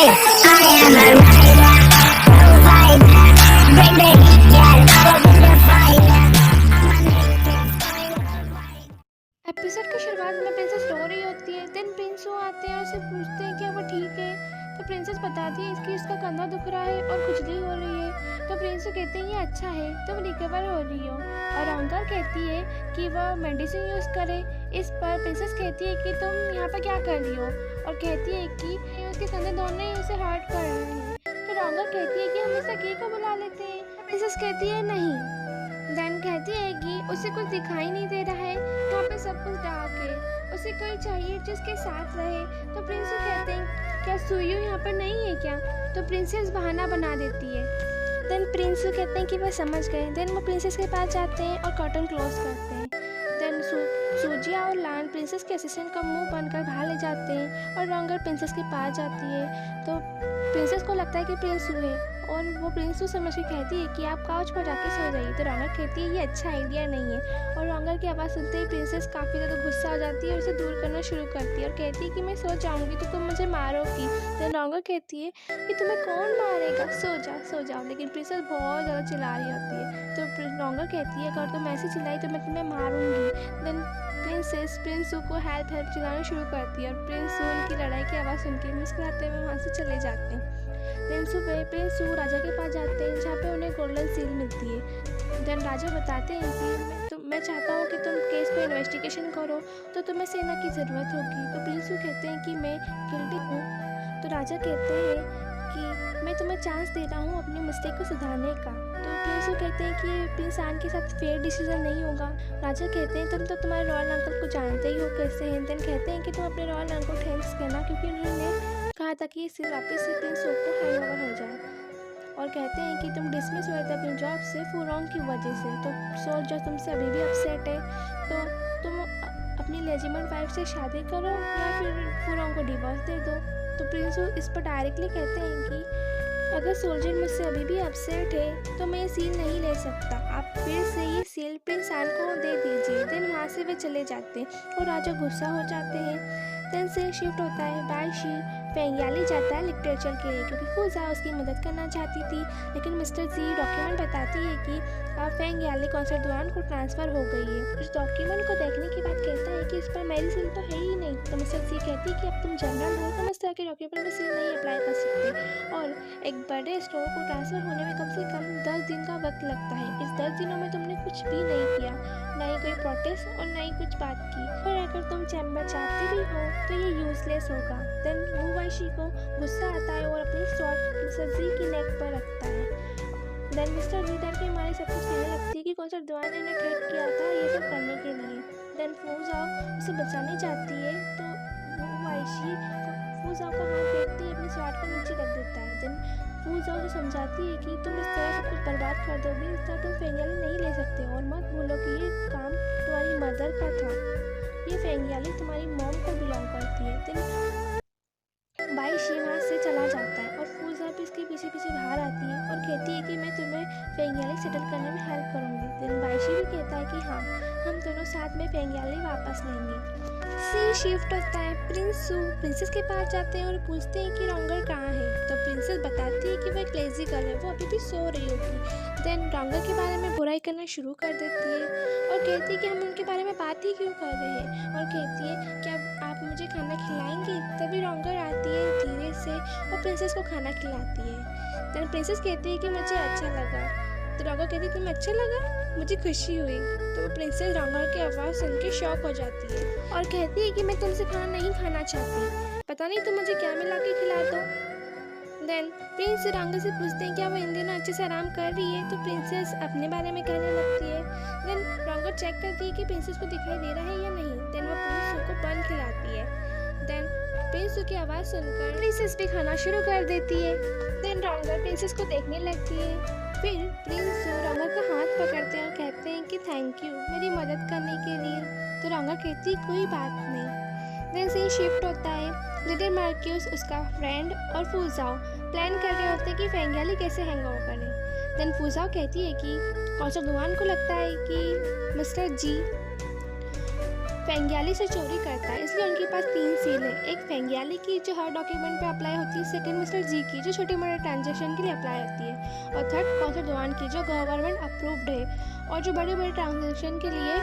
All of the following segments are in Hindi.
एपिसोड की शुरुआत में प्रिंसेस रो रही होती है। देन प्रिंस वो आते हैं और उससे पूछते हैं कि वो ठीक है। तो प्रिंसेस बताती है कि उसका कंधा दुख रहा है और खुजली हो रही है। तो प्रिंस कहते हैं ये अच्छा है, तुम रिकवर हो रही हो। और अंकल कहती है कि वह मेडिसिन यूज़ करे। इस पर प्रिंसेस कहती है कि तुम यहाँ पर क्या कर रही हो, और कहती है कि उसके कंधे दोनों ही उसे हर्ट कर रहे हैं। तो रॉन्गर कहती है कि हम इस सकी को बुला लेते हैं। प्रिंसेस कहती है नहीं। देन कहती है कि उसे कुछ दिखाई नहीं दे रहा है, यहाँ पे सब कुछ डार्क है, उसे कोई चाहिए जिसके साथ रहे। तो प्रिंस कहते हैं क्या सुयू यहाँ पर नहीं है क्या। तो प्रिंसेस बहाना बना देती है। देन प्रिंस कहते हैं कि वह समझ गए। देन वो प्रिंसेस के पास जाते हैं और कर्टन क्लोज करते हैं। देन सूजिया और लान प्रिंसेस के असिस्टेंट का मुंह बनकर बाहर ले जाते हैं और रॉन्गर प्रिंसेस के पास जाती है। तो प्रिंसेस को लगता है कि प्रिंस है और वो प्रिंस को समझ के कहती है कि आप काउच पर जाके सो जाइए। तो रॉन्गर कहती है ये अच्छा आइडिया नहीं है। और रॉन्गर की आवाज़ सुनते ही प्रिंसेस काफ़ी ज़्यादा गुस्सा हो जाती है और उसे दूर करना शुरू करती है और कहती है कि मैं सो जाऊँगी तो तुम मुझे मारोगी। तो रॉन्गर कहती है कि तुम्हें कौन मारेगा, सो जाओ। लेकिन प्रिंसेस बहुत ज़्यादा चिल्ला रही होती है। तो रॉन्गर कहती है अगर तुम ऐसे चिल्लाई तो मैं तुम्हें मारूंगी। देन प्रिंसेस प्रिंसू को हेल्प चिल्लाना शुरू करती है और प्रिंसू उनकी लड़ाई की आवाज़ सुन के मुस्कुराते हुए वहाँ से चले जाते हैं। देन सुबह प्रिंसू राजा के पास जाते हैं जहाँ पे उन्हें गोल्डन सील मिलती है। देन राजा बताते हैं कि मैं चाहता हूँ कि तुम केस को इन्वेस्टिगेशन करो तो तुम्हें सेना की ज़रूरत होगी। तो प्रिंसू कहते हैं कि मैं गिल्टी हूँ। तो राजा कहते हैं कि मैं तुम्हें चांस दे रहा हूँ अपनी मिस्टेक को सुधारने का। तो प्रिंसू कहते हैं कि प्रिंस आन के साथ फेयर डिसीजन नहीं होगा। राजा कहते हैं तुम तो तुम्हारे रॉयल अंकल को जानते ही हो कैसे हैं। देन कहते हैं कि तुम अपने रॉयल अंकल को थैंक्स कहना क्योंकि उन्होंने कहा था कि इससे वापस से प्रिंस को हैंगओवर हो जाए। और कहते हैं कि तुम डिसमिस हुए थे अपनी जॉब से फुरोंग की वजह से। तो सोल्जर तुमसे अभी भी अपसेट है, तो तुम अपनी लेजिमेंट वाइफ से शादी करो या फिर फुरोंग को डिवोर्स दे दो। तो प्रिंस इस पर डायरेक्टली कहते हैं कि अगर सोल्जर मुझसे अभी भी अपसेट है तो मैं ये सील नहीं ले सकता, आप फिर से ये सील प्रिंस आन को दे दीजिए। देन वहाँ से वे चले जाते हैं और राजा गुस्सा हो जाते हैं। देन से शिफ्ट होता है बाईशी फेंगयाली जाता है लिटरेचर के लिए क्योंकि फूजा उसकी मदद करना चाहती थी। लेकिन मिस्टर जी डॉक्यूमेंट बताती है कि फेंगयाली कॉन्सर्ट दौरान को ट्रांसफ़र हो गई है। उस डॉक्यूमेंट को देखने के बाद कहता है कि इस पर मेरी सील तो है ही नहीं। तो मिस्टर जी कहती है कि अब तुम जनरल हो तो इस तरह के डॉक्यूमेंट में सील नहीं अप्लाई कर सकते और एक बड़े स्टोर को ट्रांसफ़र होने में कम से कम 10 दिन का वक्त लगता है। इस 10 दिनों में तुमने कुछ भी नहीं किया, ना ही कोई प्रोटेस्ट और ना ही कुछ बात की, और अगर तुम चैम्बर चाहते भी हो तो ये यूजलेस होगा। देन वो वाइशी को गुस्सा आता है और अपनी शॉर्ट मिस्टर जी की नेक पर रखता है। देन मिस्टर जी डर के मारे सब कुछ कहने लगती है कि कौन सा दीवार ने उन्हें थ्रेट किया था ये सब करने के लिए। देन फूजाओ उसे बचाने जाती है तो वो वाइशी फूजाओ का हाथ देखते ही अपनी शॉर्ट को नीचे रख देता है। देन फूजाओ उसे समझाती है कि तुम इस तरह सब कुछ बर्बाद कर दोगे, इस तरह तुम फेंगयाली नहीं ले सकते और मत भूलो कि ये काम तुम्हारी मदर का था, ये फेंगयाली तुम्हारी मॉम को बिलोंग करती है। देन बाईशी वहाँ से चला जाता है और फूजा भी इसके पीछे पीछे बाहर आती है और कहती है कि मैं तुम्हें फेंगयाली सेटल करने में हेल्प करूँगी। देन बाईशी भी कहता है कि हाँ हम दोनों साथ में फेंगयाली वापस लेंगे। सीन शिफ्ट होता है प्रिंसू प्रिंसेस के पास जाते हैं और पूछते हैं कि रॉन्गर कहाँ है। तो प्रिंसेस बताती है कि वो एक लेजी गर्ल है, वो अभी भी सो रही होगी। देन रॉन्गर के बारे में बुराई करना शुरू कर देती है और कहती है कि हम उनके बारे में बात ही क्यों कर रहे हैं, और कहती है कि अब आप मुझे खाना खिलाएंगे। तभी रॉन्गर आती है धीरे से और प्रिंसेस को खाना खिलाती है। देन प्रिंसेस कहती है कि मुझे अच्छा लगा। तो रॉन्गर कहती है तुम्हें अच्छा लगा, मुझे खुशी हुई। तो प्रिंसेस रॉन्गर की आवाज़ सुन के शॉक हो जाती है और कहती है कि मैं तुमसे खाना नहीं खाना चाहती, पता नहीं तुम मुझे क्या मिला के खिला दो। देन प्रिंस रॉन्गर से पूछते हैं क्या वो इन दिनों अच्छे से आराम कर रही है। तो प्रिंसेस अपने बारे में कहने लगती है। देन रॉन्गर चेक करती है कि प्रिंसेस को दिखाई दे रहा है या नहीं। देन वो प्रिंस को बन खिलाती है। देन प्रिंस की आवाज़ सुनकर प्रिंसेस भी खाना शुरू कर देती है। देन रॉन्गर प्रिंसेस को देखने लगती है। फिर प्रिंस रॉन्गर का हाथ पकड़ते हैं और कहते हैं कि थैंक यू मेरी मदद करने के लिए। तो रॉन्गर कहती है कोई बात नहीं। देन से शिफ्ट होता है लिटिल मार्क्यूस उसका फ्रेंड और फूजाओ प्लान कर रहे होते हैं कि फेंगयाली कैसे हैंगओवर करें। देन फूजाओ कहती है कि कौन सा दुआन को लगता है कि मिस्टर जी फेंग्याली से चोरी करता है, इसलिए उनके पास 3 सील है। एक फेंग्याली की जो हर डॉक्यूमेंट पे अप्लाई होती है, सेकंड मिस्टर जी की जो छोटे मोटे ट्रांजेक्शन के लिए अप्लाई होती है, और थर्ड कौंसल दुआन की जो गवर्नमेंट अप्रूव्ड है और जो बड़े बड़े ट्रांजेक्शन के लिए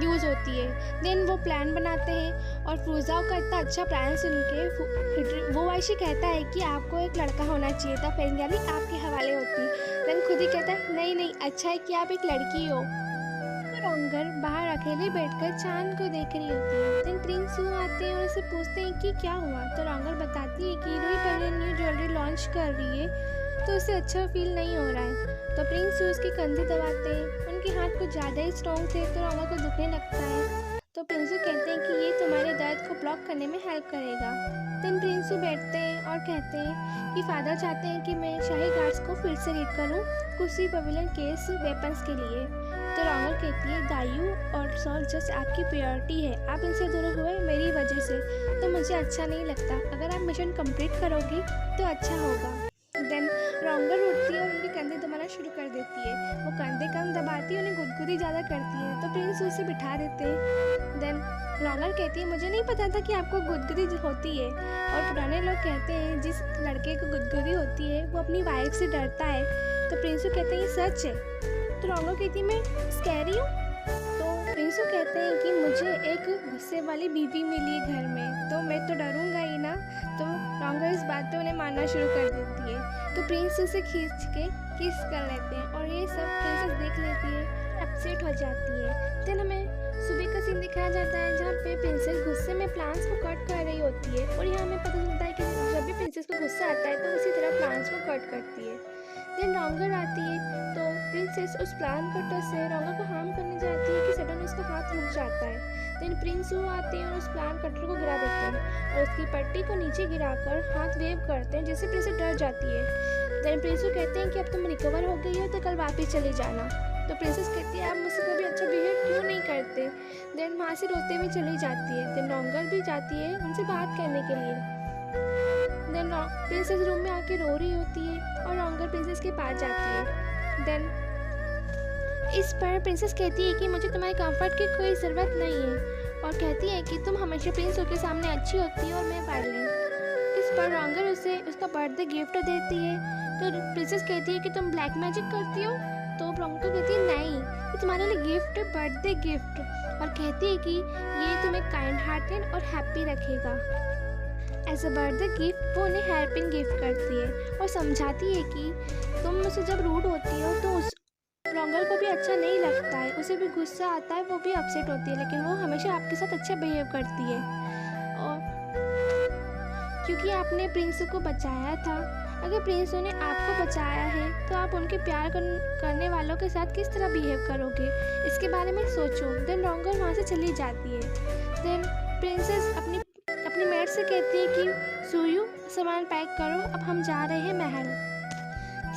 यूज़ होती है। देन वो प्लान बनाते हैं और फूजाओ का इतना अच्छा प्लान सुन के वो वाइशी कहता है कि आपको एक लड़का होना चाहिए था, फेंग्याली आपके हवाले होती। देन खुद ही कहता है नहीं नहीं, अच्छा है कि आप एक लड़की हो। रॉन्गर बाहर अकेले बैठकर चांद को देख रही होती है। देन प्रिंस यू आते हैं और उससे पूछते हैं कि क्या हुआ, तो रॉन्गर बताती है कि रूई पवेलियन न्यू ज्वेलरी लॉन्च कर रही है तो उसे अच्छा फील नहीं हो रहा है। तो प्रिंस यू उसके कंधे दबाते हैं, उनके हाथ कुछ ज़्यादा ही स्ट्रॉन्ग थे तो रॉन्गर को दुखने लगता है। तो प्रिंस यू कहते हैं कि ये तुम्हारे दर्द को ब्लॉक करने में हेल्प करेगा। देन प्रिंस यू बैठते हैं और कहते हैं कि फादर चाहते हैं कि मैं शाही गार्ड्स को फिर से रीड करूँ कुछ ही पवेलियन केस वेपन्स के लिए। तो रॉन्गर कहती है दायू और सॉल जस्ट आपकी प्रायोरिटी है, आप इनसे दूर हुए मेरी वजह से, तो मुझे अच्छा नहीं लगता। अगर आप मिशन कंप्लीट करोगी तो अच्छा होगा। देन रॉन्गर उठती है और उनके कंधे दबाना शुरू कर देती है। वो कंधे कम दबाती है, उन्हें गुदगुदी ज़्यादा करती है, तो प्रिंस उसे बिठा देते हैं। देन रॉन्गर कहती है मुझे नहीं पता था कि आपको गुदगुदी होती है, और पुराने लोग कहते हैं जिस लड़के को गुदगुदी होती है वो अपनी वाइफ से डरता है। तो प्रिंस कहते हैं ये सच है। तो रॉन्गर कहती है मैं स्कैरी हूँ। तो प्रिंस कहते हैं कि मुझे एक गुस्से वाली बीवी मिली घर में, तो मैं तो डरूंगा ही ना। तो रॉन्गर इस बात पे उन्हें मारना शुरू कर देती है। तो प्रिंस उसे खींच के किस कर लेते हैं और ये सब प्रिंसेस देख लेती है, अपसेट हो जाती है। देन हमें सुबह का सीन दिखाया जाता है जहाँ पे प्रिंसेस गुस्से में प्लांट्स को कट कर रही होती है, और यहाँ हमें पता चलता है कि जब भी प्रिंसेस को गुस्सा आता है तो उसी तरह प्लांट्स को कट करती है। देन रॉन्गर आती है तो प्रिंसेस उस प्लान कटर से रॉन्गर को हार्म करने जाती है कि सडन उसका हाथ रुक जाता है। देन प्रिंस यू आते हैं और उस प्लान कटर को गिरा देते हैं और उसकी पट्टी को नीचे गिराकर हाथ वेव करते हैं, जिससे प्रिंसेस डर जाती है। देन प्रिंस यू कहते हैं कि अब तुम रिकवर हो गई हो तो कल वापस चले जाना। तो प्रिंसेस कहती है आप मुझसे कभी अच्छा बिहेव क्यों नहीं करते। देन वहाँ से रोते हुए चली जाती है। देन रॉन्गर भी जाती है उनसे बात करने के लिए। देन प्रिंसेस रूम में आके रो रही होती है और रॉन्गर प्रिंसेस के पास जाती है। देन इस पर प्रिंसेस कहती है कि मुझे तुम्हारे कंफर्ट की कोई ज़रूरत नहीं है, और कहती है कि तुम हमेशा प्रिंस के सामने अच्छी होती है और मैं वायलेंट। इस पर रॉन्गर उसे उसका बर्थडे गिफ्ट देती है। तो प्रिंसेस कहती है कि तुम ब्लैक मैजिक करती हो। तो रॉन्गर कहती है नहीं, ये तुम्हारे लिए गिफ्ट है, बर्थडे गिफ्ट, और कहती है कि ये तुम्हें काइंड हार्टेड और हैप्पी रखेगा। एज अ बर्थडे गिफ्ट वो उन्हें हेयर पिन गिफ्ट करती है और समझाती है कि तुम मुझसे जब रूड होती हो तो उस रॉन्गर को भी अच्छा नहीं लगता है, उसे भी गुस्सा आता है, वो भी अपसेट होती है, लेकिन वो हमेशा आपके साथ अच्छा बिहेव करती है। और क्योंकि आपने प्रिंस को बचाया था, अगर प्रिंस ने आपको बचाया है तो आप उनके प्यार करने वालों के साथ किस तरह बिहेव करोगे, इसके बारे में सोचो। देन रॉन्गर वहाँ से चली जाती है। देन प्रिंसेस अपनी मेड से कहती है कि सूयू सामान पैक करो, अब हम जा रहे हैं महल।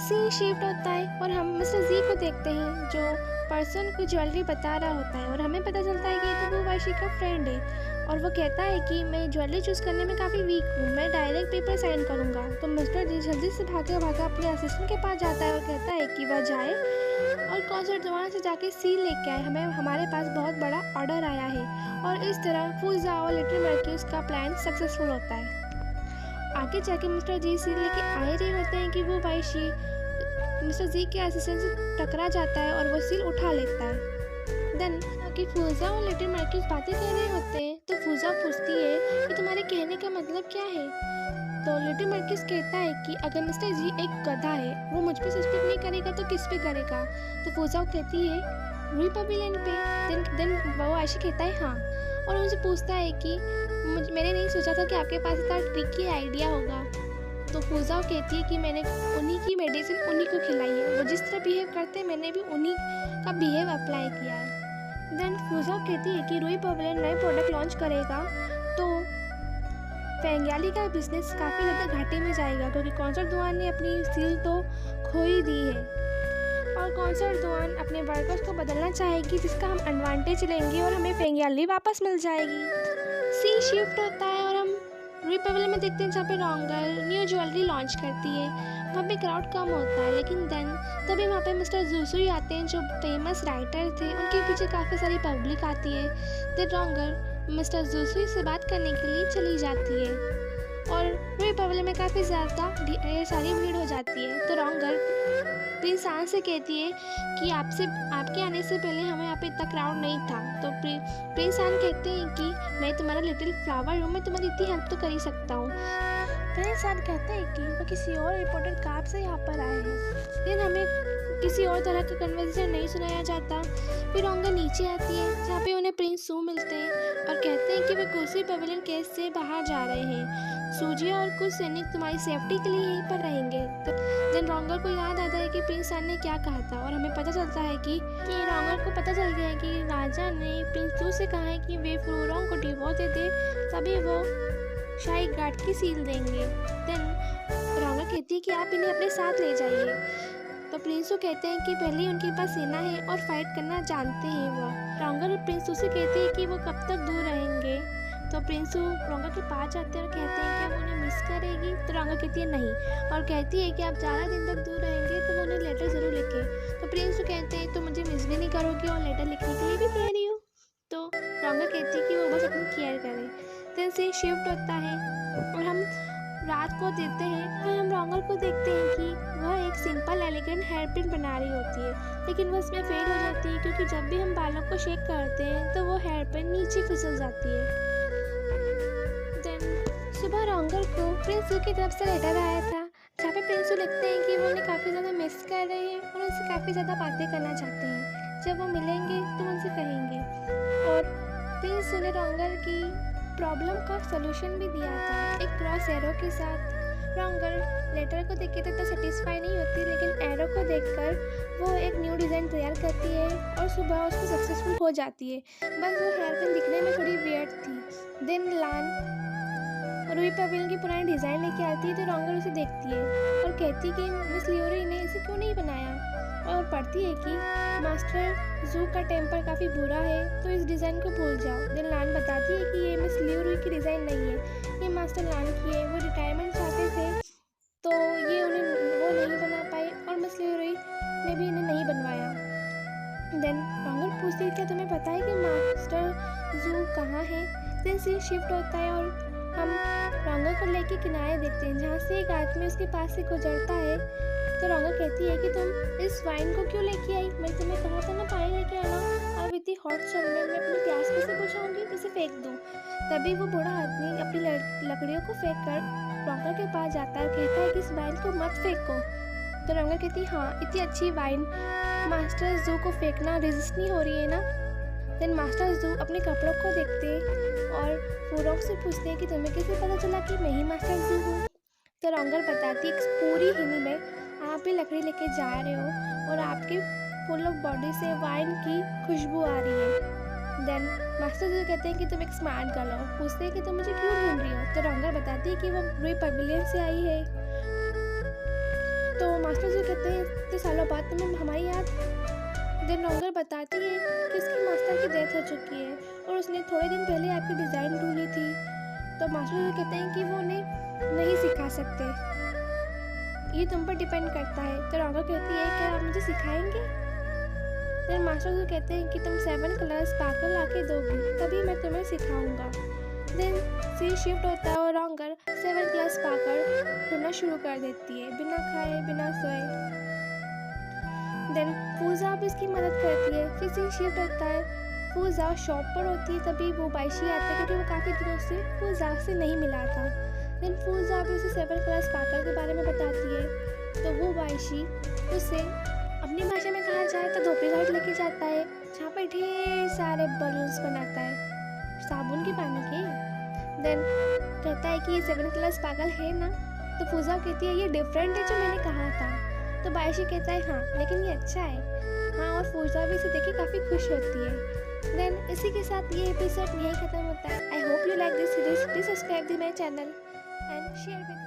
सीन शिफ्ट होता है और हम मिस्टर जी को देखते हैं जो पर्सन को ज्वेलरी बता रहा होता है, और हमें पता चलता है कि ये तो वो वाइशी का फ्रेंड है, और वो कहता है कि मैं ज्वेलरी चूज़ करने में काफ़ी वीक हूँ, मैं डायरेक्ट पेपर साइन करूँगा। तो मिस्टर जी जल्दी से भागा अपने असिस्टेंट के पास जाता है और कहता है कि वह जाए और कॉन्सर्ट दोबारा से जाके सील लेके आए, हमारे पास बहुत बड़ा ऑर्डर आया है। और इस तरह फूजा और लिटिल मर्क्यूस का प्लान सक्सेसफुल होता है। आगे जाके मिस्टर जी सील लेके आए रहे होते हैं कि वो वाइशी मिस्टर जी के असिस्टेंट से टकरा जाता है और वो सील उठा लेता है। देन कि फूजा और लिटिल मर्क्यूस बातें कर रहे होते हैं तो फूजा पूछती है कि तुम्हारे कहने का मतलब क्या है। तो लिटिल मर्क्यूस कहता है कि अगर मिस्टर जी एक गधा है, वो मुझ पे सस्पेक्ट नहीं करेगा तो किस पे करेगा। तो फूजा कहती है रूई पवेलियन पे। देन वो आयशी कहता है हाँ, और उनसे पूछता है कि मैंने नहीं सोचा था कि आपके पास इतना ट्रिकी आइडिया होगा। तो फूजा कहती है कि मैंने उन्हीं की मेडिसिन उन्हीं को खिलाई है, वो जिस तरह बिहेव करते हैं मैंने भी उन्हीं का बिहेव अप्लाई किया है। देन फूजा कहती है कि रूई पवेलियन नए प्रोडक्ट लॉन्च करेगा तो फेंग्याली का बिजनेस काफ़ी ज़्यादा घाटे में जाएगा, क्योंकि कॉन्सर्ट दुआन ने अपनी सील तो खो ही दी है, और कॉन्सर्ट दुआन अपने वर्कर्स को बदलना चाहेगी जिसका हम एडवांटेज लेंगे और हमें फेंग्याली वापस मिल जाएगी। सी शिफ्ट होता है और हम रूई पवेलियन में देखते हैं जहाँ पे रॉन्गर न्यू ज्वेलरी लॉन्च करती है। वहाँ पे क्राउड कम होता है, लेकिन तभी वहाँ पे मिस्टर जूसुई आते हैं जो फेमस राइटर थे, उनके पीछे काफ़ी सारी पब्लिक आती है। देन रॉन्गर मिस्टर जूसुई से बात करने के लिए चली जाती है और रूई पवेलियन में काफ़ी ज़्यादा ढेर सारी भीड़ हो जाती है। तो रॉन्गर प्रिंस आन से कहती है कि आपके आने से पहले हमें यहाँ पे इतना क्राउड नहीं था। तो प्रिंस आन कहते हैं कि मैं तुम्हारा लिटिल फ्लावर हूँ, मैं तुम्हारी इतनी हेल्प तो कर ही सकता हूँ। प्रिंस आन कहते हैं कि वो किसी और इम्पोर्टेंट काम से यहाँ पर आए हैं, लेकिन हमें किसी और तरह का कन्वर्सेशन नहीं सुनाया जाता। फिर रॉन्गर नीचे आती है जहाँ पे उन्हें प्रिंस सू मिलते हैं और कहते हैं कि वे कुर्सी पवेलियन केस से बाहर जा रहे हैं। सूजिया और कुछ सैनिक तुम्हारी सेफ्टी के लिए यहीं पर रहेंगे। तो देन रॉन्गर को याद आता है कि प्रिंस आन ने क्या कहा था और हमें पता चलता है कि रॉन्गर को पता चल गया है कि राजा ने प्रिंस सू से कहा है कि वे फ्रूरोंग को डिवोर्स दे दे, तभी वो शाही गार्ड की सील देंगे। देन रॉन्गर कहती है कि आप इन्हें अपने साथ ले जाइए। तो प्रिंसू कहते हैं कि पहले ही उनके पास सेना है और फाइट करना जानते हैं वह। रॉन्गर प्रिंसू से कहते हैं कि वो कब तक दूर रहेंगे। तो प्रिंसू रॉन्गर के पास जाते हैं और कहते हैं कि वो उन्हें मिस करेगी। तो रॉन्गर कहती है नहीं, और कहती है कि आप ज़्यादा दिन तक दूर रहेंगे तो वो उन्हें लेटर ज़रूर लिखे। तो प्रिंसू कहते हैं तो मुझे मिस भी नहीं करोगी और लेटर लिखने के लिए भी कह रही हो। तो रॉन्गर कहती है कि वो बस अपनी केयर करे। देन से शिफ्ट होता है और हम रात को देते हैं और हम रॉन्गर को देखते हैं कि वह एक सिंपल एलिगेंट हेयर पिन बना रही होती है, लेकिन वो उसमें फेल हो जाती है क्योंकि जब भी हम बालों को शेक करते हैं तो वो हेयर पिन नीचे फिसल जाती है। देन सुबह रॉन्गर को प्रिंसू की तरफ से लेटर आया था जहाँ पे प्रिंसू लिखते हैं कि वो उन्हें काफ़ी ज़्यादा मिस कर रहे हैं और उनसे काफ़ी ज़्यादा बातें करना चाहते हैं। जब वो मिलेंगे तो उनसे कहेंगे। और प्रिंसू ने रॉन्गर की प्रॉब्लम का सलूशन भी दिया था एक क्रॉस एरो के साथ। रॉन्गर लेटर को देख के तो सेटिस्फाई नहीं होती, लेकिन एरो को देखकर वो एक न्यू डिज़ाइन तैयार करती है और सुबह उसको सक्सेसफुल हो जाती है। बस वो हेयर पिन दिखने में थोड़ी वियर्ड थी। देन लान रूई पवेलियन की पुरानी डिज़ाइन लेके आती है तो रॉन्गर उसे देखती है और कहती है कि मिस लियोरी ने इसे क्यों नहीं बनाया, और पढ़ती है कि मास्टर जू का टेम्पर काफ़ी बुरा है तो इस डिज़ाइन को भूल जाओ। देन लान बताती है कि ये मिस लियोरी की डिज़ाइन नहीं है, ये मास्टर लान की है। वो रिटायरमेंट चाहते थे तो ये वो नहीं बना पाए और मिस लियोरी ने भी इन्हें नहीं बनवाया। देन रॉन्गर पूछती है क्या तुम्हें पता है कि मास्टर जू कहाँ है। देन सीन शिफ्ट होता है और हम रॉन्गर को लेके किनारे देखते हैं जहाँ से एक आदमी उसके पास से गुजरता है। तो रॉन्गर कहती है कि तुम इस वाइन को क्यों लेके आई, मैं तुम्हें कहा था ना पानी लेके आना, अब इतनी हॉट सन में मैं अपनी प्यास कैसे बुझाऊंगी, इसे फेंक दूँ। तभी वो बूढ़ा आदमी अपनी लकड़ियों को फेंक कर रॉन्गर के पास जाता है और कहता है कि इस वाइन को मत फेंको। तो रॉन्गर कहती है हाँ, इतनी अच्छी वाइन मास्टर जू को फेंकना रेजिस्ट नहीं हो रही है ना। देन मास्टर जू अपने कपड़ों को देखते और फ्रूरोंग से पूछते हैं कि तुम्हें कैसे पता चला कि मैं ही मास्टर जू हूँ। तो रॉन्गर बताती है पूरी हिल में आप भी लकड़ी लेके जा रहे हो और आपके फुल ऑफ बॉडी से वाइन की खुशबू आ रही है। देन मास्टर जू कहते हैं कि तुम एक स्मार्ट गर्ल हो, पूछते हैं कि तुम मुझे क्यों ढूंढ रही हो। तो रॉन्गर बताती है कि वो रूई पवेलियन से आई है। तो मास्टर जू कहते हैं इतने सालों बाद तुम्हें हमारी याद। देन रॉन्गर बताती है कि उसकी मास्टर की डेथ हो चुकी है और उसने थोड़े दिन पहले आपकी डिज़ाइन ढूंढी थी। तो मास्टर जू कहते हैं कि वो उन्हें नहीं सिखा सकते, ये तुम पर डिपेंड करता है। तो रॉन्गर कहती है क्या आप मुझे सिखाएंगे। फिर मास्टर जू कहते हैं कि तुम 7 कलर स्पार्कल लाके दोगी तभी मैं तुम्हें सिखाऊंगा। देन सीन शिफ्ट होता है और रॉन्गर 7 कलर स्पार्कल ढूंढना शुरू कर देती है बिना खाए बिना सोए। देन फूजा भी इसकी मदद करती है। फिर सीन शिफ्ट होता है, फूजा शॉप पर होती है तभी वो बाइशी आता है क्योंकि वो काफ़ी दिनों से फूजा से नहीं मिला था। देन फूजा भी उसे 7 कलर स्पार्कल के बारे में बताती है। तो वो बाइशी उसे अपनी भाषा में कहा जाए तो धोपी घाट लेके जाता है जहाँ पर ढेर सारे बलून्स बनाता है साबुन के पानी के। देन कहता है कि ये 7 कलर स्पार्कल है ना। तो फूजा कहती है ये डिफरेंट है जो मैंने कहा था। तो बाइशी कहता है हाँ लेकिन ये अच्छा है। हाँ, और फूजा भी इसे देख के काफ़ी खुश होती है। देन इसी के साथ ये एपिसोड यहीं ख़त्म होता है। I hope you like this series. Please subscribe the my channel and share with